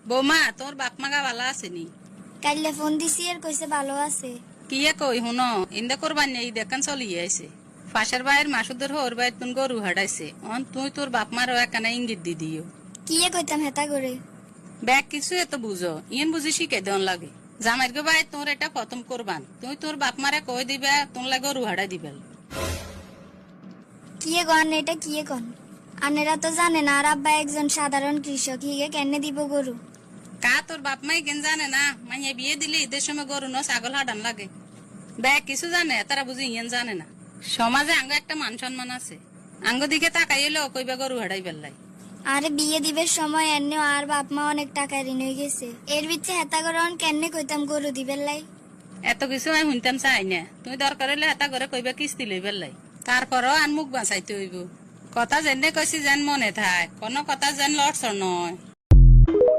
বৌমা তোর বাপ মাগা ভালো আসেনি? কাইলে ফোন দিছি আর কইছে ভালো আছে। কি কই হুনো ইন্দা করবার নেই দেখান চলিয়ে আইছে। ফাঁসের বাইর মাসুদের হোর বাইর তুন গরু হাডাইছে অন তুই তোর বাপ মারও একখানা ইঙ্গিত দি দিও। কি কইতাম হেতা করে? ব্যাগ কিছু এত বুঝো ইয়েন বুঝি শিখে দেন লাগে। জামাইর গো ভাই তোর এটা খতম করবান তুই তোর বাপ মারে কই দিবা তোর লাগে গরু হাডাই দিবেল। কি গন এটা কি কন? আনেরা তো জানে না আর আব্বা একজন সাধারণ কৃষক, হিগে কেনে দিব গরু? কা তোর বাপ মাই কেন জানে না মাইয়া বিয়ে দিলে ঈদের সময় গরু ন ছাগল হাডান লাগে। ব্যাগ কিছু জানে তারা বুঝি ইয়েন জানে না। সমাজে আঙ্গ একটা মান সম্মান আছে, আঙ্গ দিকে তাকাই এলো কইবা গরু হাডাই বেল্লাই। আরে বিয়ে দিবের সময় এনে আর বাপ মা অনেক টাকা ঋণ হয়ে গেছে, এর ভিতরে হেতা করে কেনে কইতাম গরু দিবেন লাই। এত কিছু আমি শুনতাম চাই না, তুই দরকার হইলে এটা করে কইবা কিস্তি লই বেল্লাই। তারপরও আন মুখ বাঁচাইতে হইব। কথা যেনে কইছি যেন মনে থাক, কোনো কথা যেন লড়ছর নয়।